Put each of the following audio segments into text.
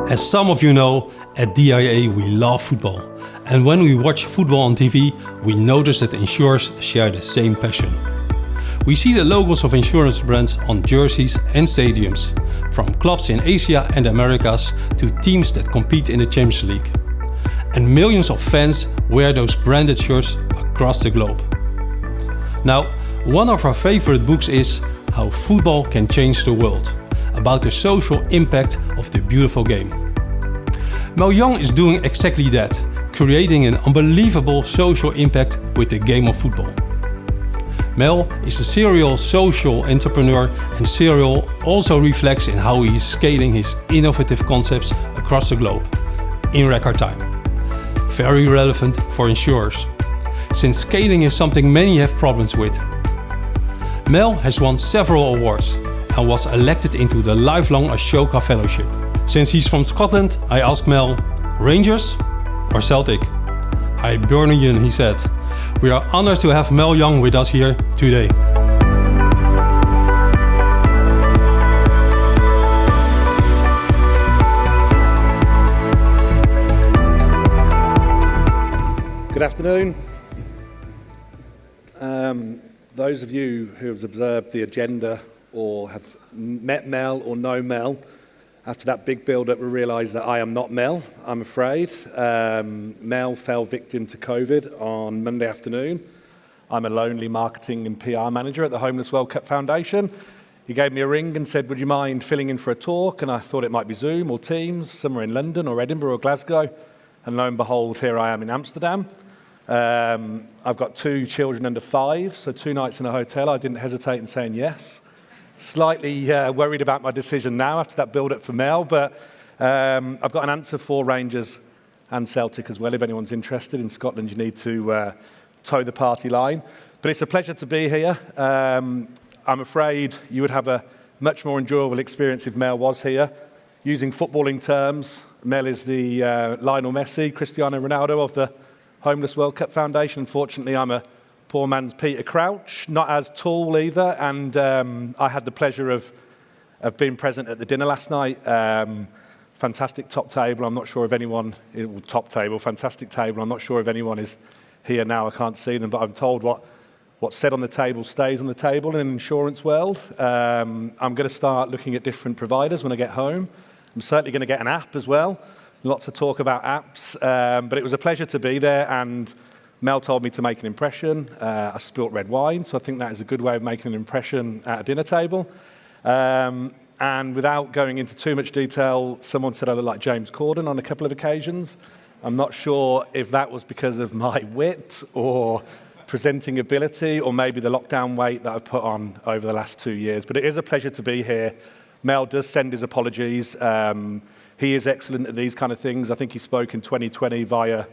As some of you know, at DIA we love football. And when we watch football on TV, we notice that insurers share the same passion. We see the logos of insurance brands on jerseys and stadiums, from clubs in Asia and Americas to teams that compete in the Champions League. And millions of fans wear those branded shirts across the globe. Now, one of our favorite books is How Football Can Change the World, about the social impact of the beautiful game. Mel Young is doing exactly that, creating an unbelievable social impact with the game of football. Mel is a serial social entrepreneur, and serial also reflects in how he is scaling his innovative concepts across the globe in record time. Very relevant for insurers, since scaling is something many have problems with. Mel has won several awards and was elected into the lifelong Ashoka Fellowship. Since he's from Scotland, I asked Mel, Rangers or Celtic? Hibernian, he said. We are honored to have Mel Young with us here today. Good afternoon. Those of you who have observed the agenda or have met Mel or know Mel, after that big build-up, we realised that I am not Mel, I'm afraid. Mel fell victim to COVID on Monday afternoon. I'm a lonely marketing and PR manager at the Homeless World Cup Foundation. He gave me a ring and said, would you mind filling in for a talk? And I thought it might be Zoom or Teams, somewhere in London or Edinburgh or Glasgow. And lo and behold, here I am in Amsterdam. I've got 2 children under 5, so 2 nights in a hotel. I didn't hesitate in saying yes. Slightly worried about my decision now after that build-up for Mel, but I've got an answer for Rangers and Celtic as well. If anyone's interested in Scotland, you need to toe the party line. But it's a pleasure to be here. I'm afraid you would have a much more enjoyable experience if Mel was here. Using footballing terms, Mel is the Lionel Messi, Cristiano Ronaldo of the Homeless World Cup Foundation. Unfortunately, I'm a poor man's Peter Crouch, not as tall either, and I had the pleasure of being present at the dinner last night. Fantastic top table. I'm not sure if anyone, fantastic table. I'm not sure if anyone is here now. I can't see them, but I'm told what's said on the table stays on the table in an insurance world. I'm going to start looking at different providers when I get home. I'm certainly going to get an app as well. Lots of talk about apps, but it was a pleasure to be there, and Mel told me to make an impression. I spilt red wine, so I think that is a good way of making an impression at a dinner table. And without going into too much detail, someone said I look like James Corden on a couple of occasions. I'm not sure if that was because of my wit or presenting ability, or maybe the lockdown weight that I've put on over the last 2 years. But it is a pleasure to be here. Mel does send his apologies. He is excellent at these kind of things. I think he spoke in 2020 via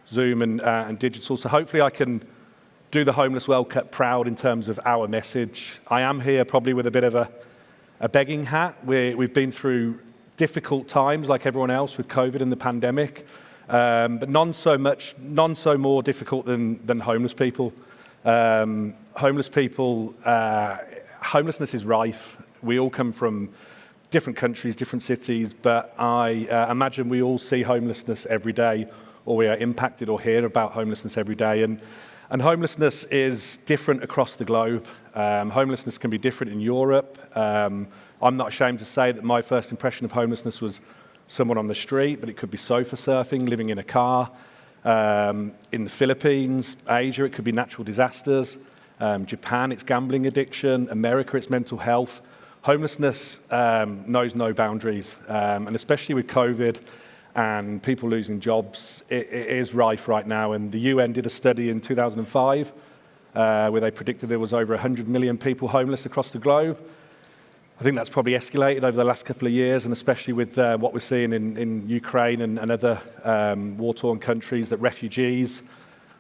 Zoom and digital. So hopefully I can do the Homeless World Cup proud in terms of our message. I am here probably with a bit of a begging hat. We've been through difficult times like everyone else with COVID and the pandemic, but none so more difficult than homeless people. Homelessness is rife. We all come from different countries, different cities, but I imagine we all see homelessness every day, or we are impacted or hear about homelessness every day. And homelessness is different across the globe. Homelessness can be different in Europe. I'm not ashamed to say that my first impression of homelessness was someone on the street, but it could be sofa surfing, living in a car. In the Philippines, Asia, it could be natural disasters. Japan, it's gambling addiction. America, it's mental health. Homelessness knows no boundaries, and especially with COVID and people losing jobs, it is rife right now. And the UN did a study in 2005 where they predicted there was over 100 million people homeless across the globe. I think that's probably escalated over the last couple of years, and especially with what we're seeing in Ukraine and other war-torn countries, that refugees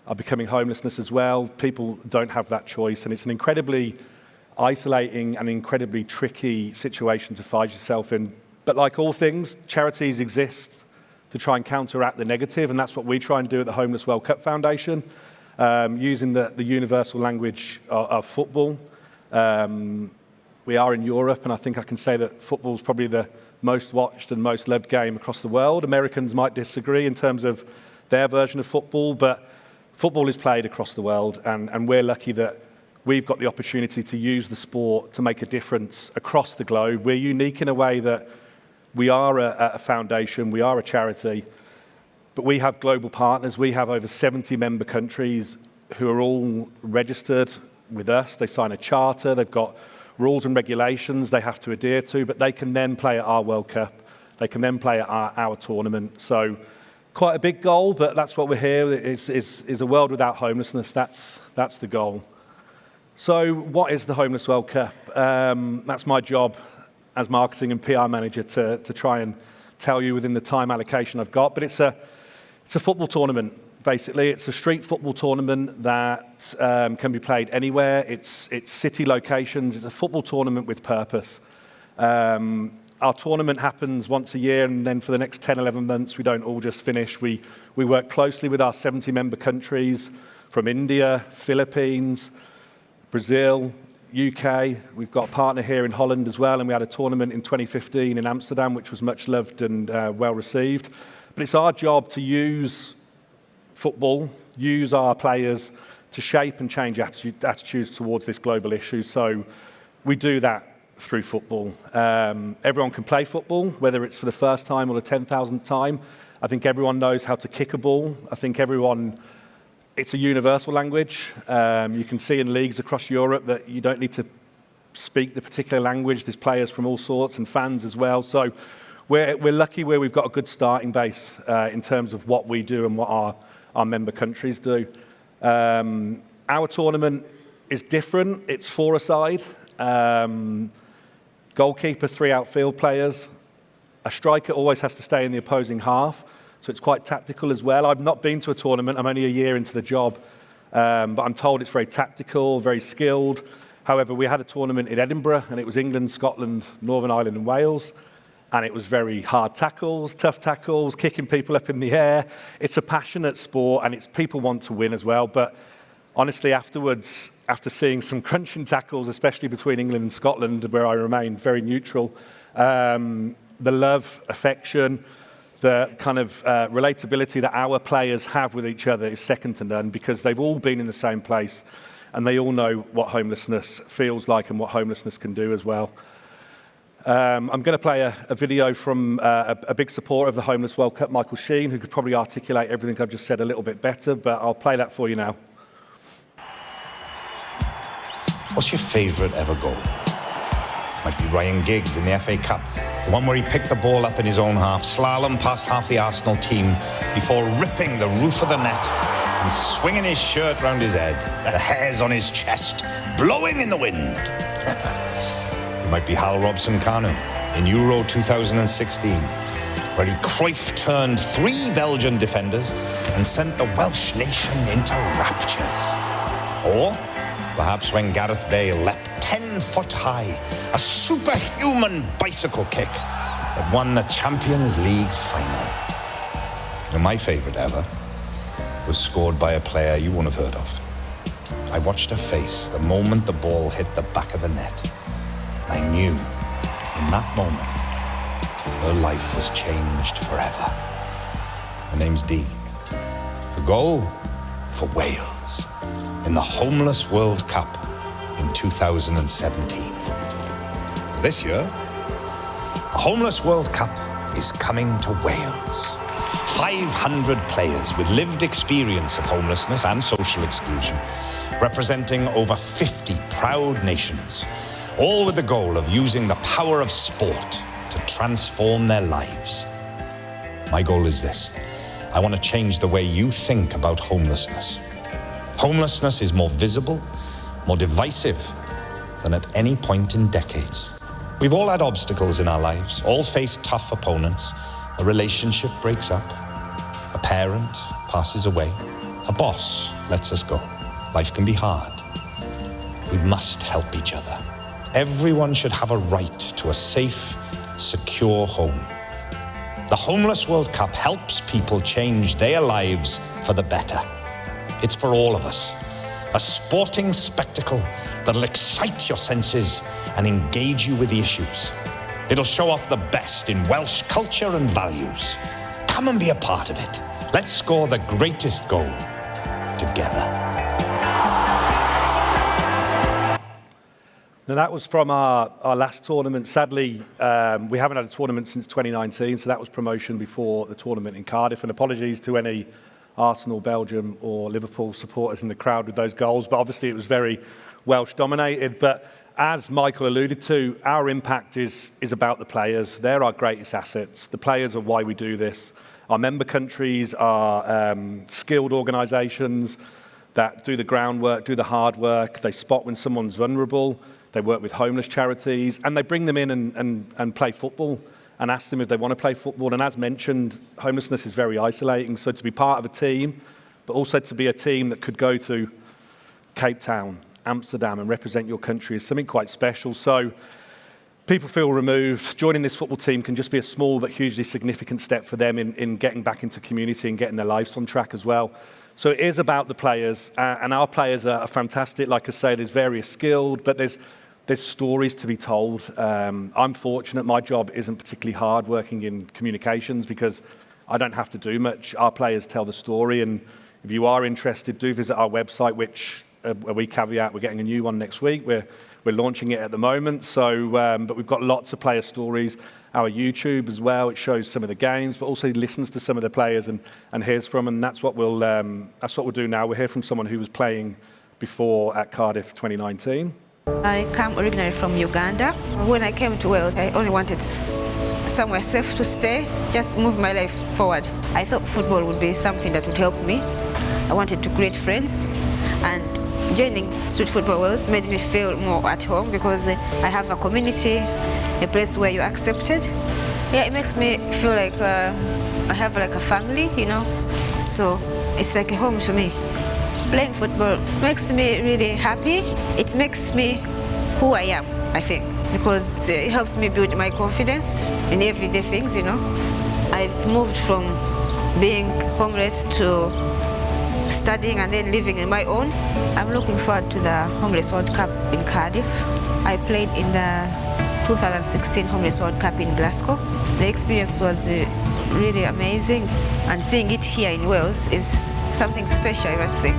are becoming homelessness as well. People don't have that choice, and it's an incredibly isolating and incredibly tricky situation to find yourself in. But like all things, charities exist to try and counteract the negative, and that's what we try and do at the Homeless World Cup Foundation, using the universal language of football. We are in Europe, and I think I can say that football is probably the most watched and most loved game across the world. Americans might disagree in terms of their version of football, but football is played across the world, and we're lucky that we've got the opportunity to use the sport to make a difference across the globe. We're unique in a way that we are a foundation, we are a charity, but we have global partners. We have over 70 member countries who are all registered with us. They sign a charter, they've got rules and regulations they have to adhere to, but they can then play at our World Cup. They can then play at our tournament. So quite a big goal, but that's what we're here. Is a world without homelessness. That's the goal. So what is the Homeless World Cup? That's my job as marketing and PR manager to try and tell you within the time allocation I've got. But it's a football tournament, basically. It's a street football tournament that can be played anywhere. It's city locations. It's a football tournament with purpose. Our tournament happens once a year, and then for the next 10, 11 months, we don't all just finish. We work closely with our 70 member countries from India, Philippines, Brazil, UK. We've got a partner here in Holland as well, and we had a tournament in 2015 in Amsterdam, which was much loved and well received. But it's our job to use football, use our players to shape and change attitudes towards this global issue. So we do that through football. Everyone can play football, whether it's for the first time or the 10,000th time. I think everyone knows how to kick a ball. I think it's a universal language. You can see in leagues across Europe that you don't need to speak the particular language. There's players from all sorts and fans as well. So we're lucky where we've got a good starting base in terms of what we do and what our member countries do. Our tournament is different. It's four-a-side. Goalkeeper, 3 outfield players. A striker always has to stay in the opposing half, so it's quite tactical as well. I've not been to a tournament. I'm only a year into the job, but I'm told it's very tactical, very skilled. However, we had a tournament in Edinburgh, and it was England, Scotland, Northern Ireland, and Wales, and it was very hard tackles, tough tackles, kicking people up in the air. It's a passionate sport, and people want to win as well, but honestly, afterwards, after seeing some crunching tackles, especially between England and Scotland, where I remained very neutral, the love, affection, the kind of relatability that our players have with each other is second to none, because they've all been in the same place and they all know what homelessness feels like and what homelessness can do as well. I'm going to play a video from a big supporter of the Homeless World Cup, Michael Sheen, who could probably articulate everything I've just said a little bit better, but I'll play that for you now. What's your favourite ever goal? Might be Ryan Giggs in the FA Cup. The one where he picked the ball up in his own half, slalom past half the Arsenal team before ripping the roof of the net and swinging his shirt round his head, the hairs on his chest blowing in the wind. It might be Hal Robson-Kanu in Euro 2016, where he Cruyff turned 3 Belgian defenders and sent the Welsh nation into raptures. Or perhaps when Gareth Bale leapt 10 foot high, a superhuman bicycle kick that won the Champions League final. And my favourite ever was scored by a player you won't have heard of. I watched her face the moment the ball hit the back of the net. And I knew, in that moment, her life was changed forever. Her name's Dee. The goal for Wales in the Homeless World Cup in 2017. This year, the Homeless World Cup is coming to Wales. 500 players with lived experience of homelessness and social exclusion, representing over 50 proud nations, all with the goal of using the power of sport to transform their lives. My goal is this. I want to change the way you think about homelessness. Homelessness is more visible, more divisive than at any point in decades. We've all had obstacles in our lives, all faced tough opponents. A relationship breaks up, a parent passes away, a boss lets us go. Life can be hard. We must help each other. Everyone should have a right to a safe, secure home. The Homeless World Cup helps people change their lives for the better. It's for all of us. A sporting spectacle that'll excite your senses and engage you with the issues. It'll show off the best in Welsh culture and values. Come and be a part of it. Let's score the greatest goal together. Now that was from our last tournament. Sadly, we haven't had a tournament since 2019, so that was promotion before the tournament in Cardiff. And apologies to any Arsenal, Belgium or Liverpool supporters in the crowd with those goals, but obviously it was very Welsh dominated. But as Michael alluded to, our impact is about the players. They're our greatest assets. The players are why we do this. Our member countries are skilled organisations that do the groundwork, do the hard work. They spot when someone's vulnerable. They work with homeless charities, and they bring them in and play football and ask them if they want to play football. And as mentioned, homelessness is very isolating. So to be part of a team, but also to be a team that could go to Cape Town, Amsterdam, and represent your country is something quite special. So people feel removed. Joining this football team can just be a small but hugely significant step for them in getting back into community and getting their lives on track as well. So it is about the players, and our players are fantastic. Like I say, there's various skilled, but there's stories to be told. I'm fortunate my job isn't particularly hard working in communications because I don't have to do much. Our players tell the story, and if you are interested, do visit our website, which we caveat we're getting a new one next week. We're launching it at the moment. So, but we've got lots of player stories. Our YouTube as well, it shows some of the games, but also listens to some of the players and hears from, and that's what we'll do now. We'll hear from someone who was playing before at Cardiff 2019. I come originally from Uganda. When I came to Wales, I only wanted somewhere safe to stay, just move my life forward. I thought football would be something that would help me. I wanted to create friends, and joining Street Football Wales made me feel more at home because I have a community, a place where you're accepted. Yeah, it makes me feel like I have like a family, you know, so it's like a home to me. Playing football makes me really happy. It makes me who I am, I think, because it helps me build my confidence in everyday things, you know. I've moved from being homeless to studying and then living in my own. I'm looking forward to the Homeless World Cup in Cardiff. I played in the 2016 Homeless World Cup in Glasgow. The experience was really amazing, and seeing it here in Wales is something special, I must say.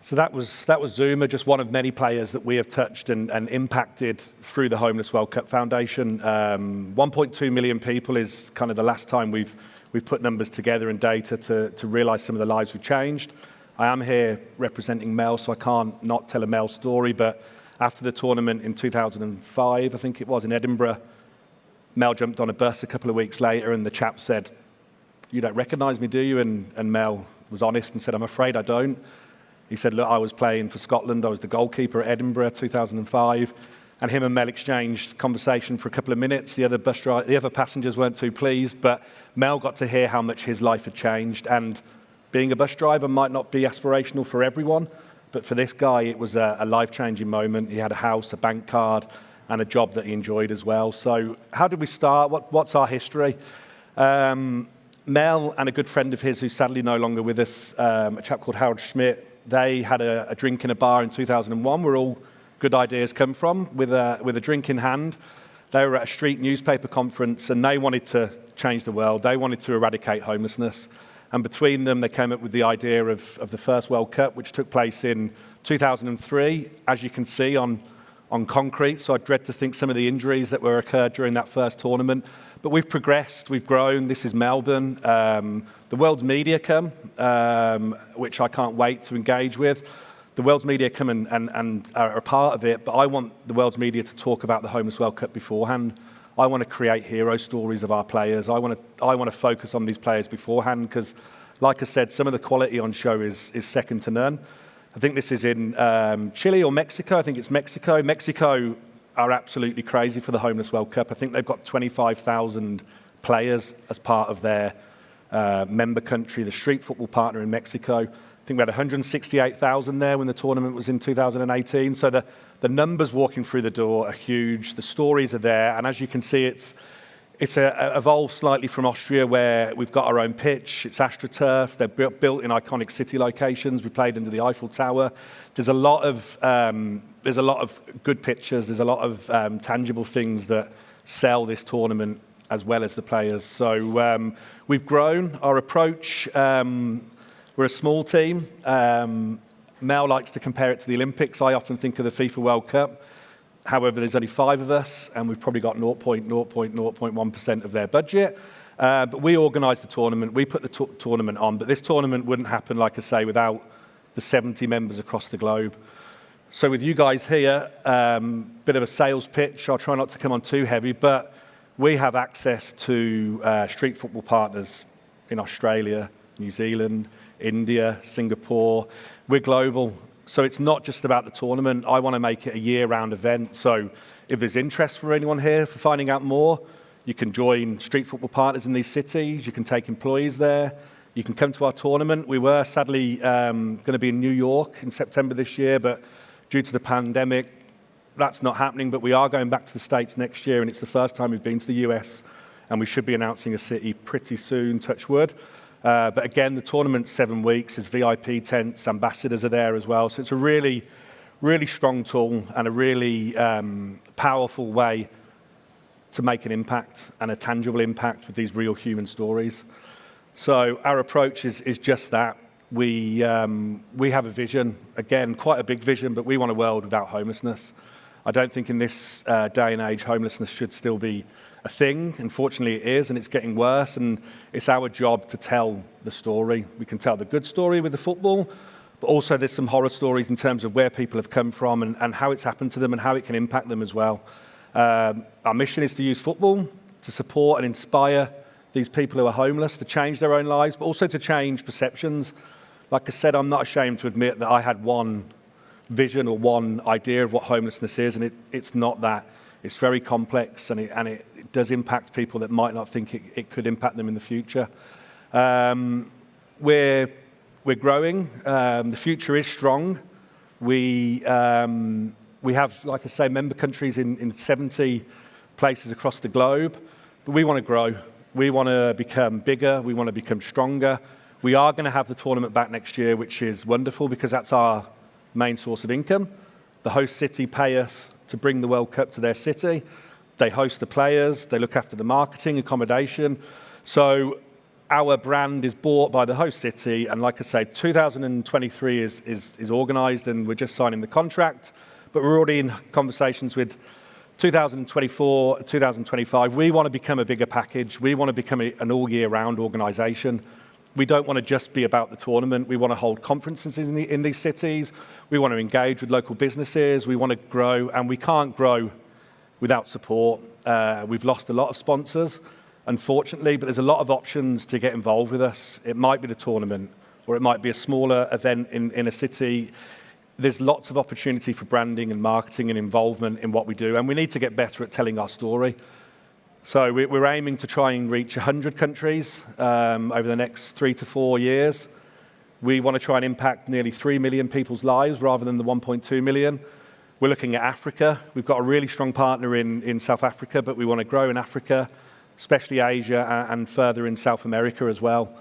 So that was Zuma, just one of many players that we have touched and impacted through the Homeless World Cup Foundation. 1.2 million people is kind of the last time we've put numbers together and data to realise some of the lives we've changed. I am here representing Mel, so I can't not tell a Mel story, but after the tournament in 2005, I think it was, in Edinburgh, Mel jumped on a bus a couple of weeks later and the chap said, "You don't recognise me, do you?" And Mel was honest and said, "I'm afraid I don't." He said, "Look, I was playing for Scotland. I was the goalkeeper at Edinburgh 2005. And him and Mel exchanged conversation for a couple of minutes. The other passengers weren't too pleased, but Mel got to hear how much his life had changed. And being a bus driver might not be aspirational for everyone, but for this guy, it was a life-changing moment. He had a house, a bank card, and a job that he enjoyed as well. So how did we start? What's our history? Mel and a good friend of his, who's sadly no longer with us, a chap called Harold Schmidt, they had a drink in a bar in 2001, where all good ideas come from, with a drink in hand. They were at a street newspaper conference, and they wanted to change the world. They wanted to eradicate homelessness. And between them, they came up with the idea of the first World Cup, which took place in 2003, as you can see on concrete. So I dread to think some of the injuries that were occurred during that first tournament. But we've progressed, we've grown. This is Melbourne. The world's media come, which I can't wait to engage with. The world's media come and are a part of it, but I want the world's media to talk about the Homeless World Cup beforehand. I want to create hero stories of our players. I want to focus on these players beforehand because, like I said, some of the quality on show is second to none. I think this is in Chile or Mexico. I think it's Mexico. Mexico are absolutely crazy for the Homeless World Cup. I think they've got 25,000 players as part of their member country, the street football partner in Mexico. I think we had 168,000 there when the tournament was in 2018. So the numbers walking through the door are huge. The stories are there. And as you can see, it's evolved slightly from Austria, where we've got our own pitch. It's AstroTurf. They're built in iconic city locations. We played under the Eiffel Tower. There's a lot of there's a lot of good pictures, there's a lot of tangible things that sell this tournament as well as the players. So we've grown our approach. We're a small team. Mel likes to compare it to the Olympics. I often think of the FIFA World Cup. However, there's only 5 of us, and we've probably got 0.1% of their budget. But we organise the tournament. We put the tournament on. But this tournament wouldn't happen, like I say, without the 70 members across the globe. So with you guys here, bit of a sales pitch. I'll try not to come on too heavy, but we have access to street football partners in Australia, New Zealand, India, Singapore. We're global. So it's not just about the tournament. I want to make it a year-round event. So if there's interest for anyone here for finding out more, you can join street football partners in these cities. You can take employees there. You can come to our tournament. We were sadly going to be in New York in September this year, but due to the pandemic, that's not happening. But we are going back to the States next year, and it's the first time we've been to the US, and we should be announcing a city pretty soon, touch wood. But again, the tournament's 7 weeks. There's VIP tents, ambassadors are there as well. So it's a really, really strong tool and a really powerful way to make an impact and a tangible impact with these real human stories. So our approach is just that. We have a vision, again, quite a big vision, but we want a world without homelessness. I don't think in this day and age homelessness should still be a thing. Unfortunately, it is, and it's getting worse, and it's our job to tell the story. We can tell the good story with the football, but also there's some horror stories in terms of where people have come from and how it's happened to them and how it can impact them as well. Our mission is to use football to support and inspire these people who are homeless, to change their own lives, but also to change perceptions. Like I said, I'm not ashamed to admit that I had one vision or one idea of what homelessness is, and it's not that. It's very complex, and it does impact people that might not think it could impact them in the future. We're growing. The future is strong. We have, like I say, member countries in 70 places across the globe, but we want to grow. We want to become bigger. We want to become stronger. We are going to have the tournament back next year, which is wonderful because that's our main source of income. The host city pay us to bring the World Cup to their city. They host the players. They look after the marketing, accommodation. So our brand is bought by the host city. And like I say, 2023 is organised, and we're just signing the contract. But we're already in conversations with 2024, 2025. We want to become a bigger package. We want to become an all-year-round organisation. We don't want to just be about the tournament. We want to hold conferences in these cities. We want to engage with local businesses. We want to grow, and we can't grow without support. We've lost a lot of sponsors, unfortunately, but there's a lot of options to get involved with us. It might be the tournament, or it might be a smaller event in a city. There's lots of opportunity for branding and marketing and involvement in what we do, and we need to get better at telling our story. So we're aiming to try and reach 100 countries over the next 3 to 4 years. We want to try and impact nearly 3 million people's lives rather than the 1.2 million. We're looking at Africa. We've got a really strong partner in South Africa, but we want to grow in Africa, especially Asia and further in South America as well.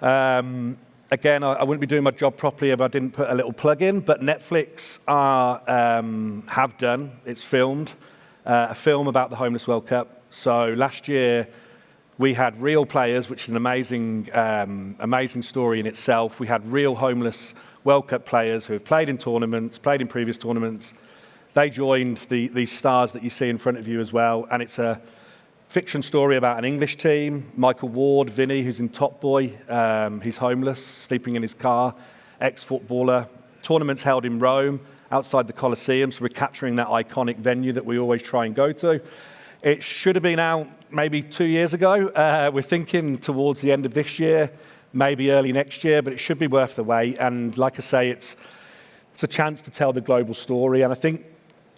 Again, I wouldn't be doing my job properly if I didn't put a little plug in, but Netflix have done, it's filmed, a film about the Homeless World Cup. So last year, we had real players, which is an amazing story in itself. We had real homeless World Cup players who have played in tournaments, played in previous tournaments. They joined these stars that you see in front of you as well, and it's a fiction story about an English team. Michael Ward, Vinny, who's in Top Boy, he's homeless, sleeping in his car, ex-footballer. Tournaments held in Rome, outside the Colosseum, so we're capturing that iconic venue that we always try and go to. It should have been out maybe 2 years ago. We're thinking towards the end of this year, maybe early next year, but it should be worth the wait. And like I say, it's a chance to tell the global story. And I think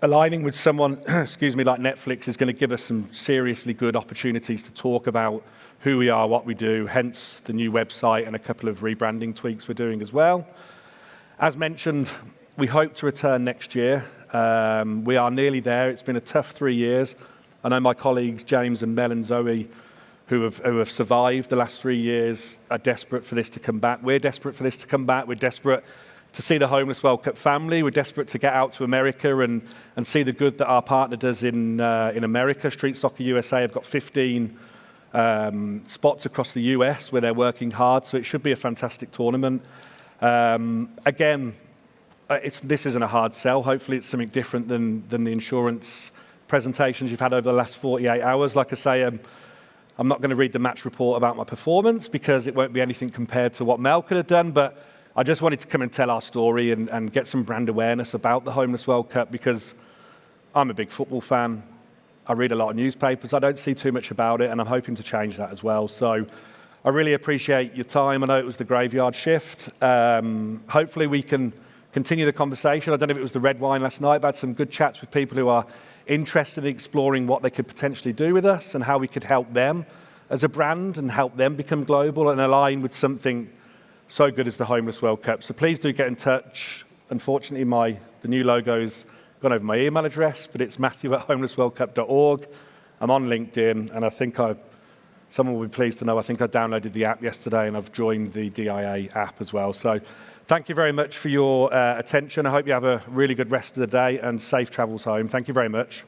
aligning with someone, excuse me, like Netflix is going to give us some seriously good opportunities to talk about who we are, what we do, hence the new website and a couple of rebranding tweaks we're doing as well. As mentioned, we hope to return next year. We are nearly there. It's been a tough 3 years. I know my colleagues, James and Mel and Zoe, who have survived the last 3 years, are desperate for this to come back. We're desperate for this to come back. We're desperate to see the Homeless World Cup family. We're desperate to get out to America and see the good that our partner does in America. Street Soccer USA have got 15 spots across the US where they're working hard, so it should be a fantastic tournament. Again, this isn't a hard sell. Hopefully it's something different than the insurance presentations you've had over the last 48 hours. Like I say, I'm not going to read the match report about my performance because it won't be anything compared to what Mel could have done, but I just wanted to come and tell our story and get some brand awareness about the Homeless World Cup because I'm a big football fan. I read a lot of newspapers. I don't see too much about it, and I'm hoping to change that as well. So I really appreciate your time. I know it was the graveyard shift. Hopefully we can continue the conversation. I don't know if it was the red wine last night, but I had some good chats with people who are interested in exploring what they could potentially do with us and how we could help them as a brand and help them become global and align with something so good as the Homeless World Cup. So please do get in touch. Unfortunately, the new logo's gone over my email address, but it's matthew@homelessworldcup.org. I'm on LinkedIn, and I think someone will be pleased to know, I think I downloaded the app yesterday and I've joined the DIA app as well. So thank you very much for your attention. I hope you have a really good rest of the day and safe travels home. Thank you very much.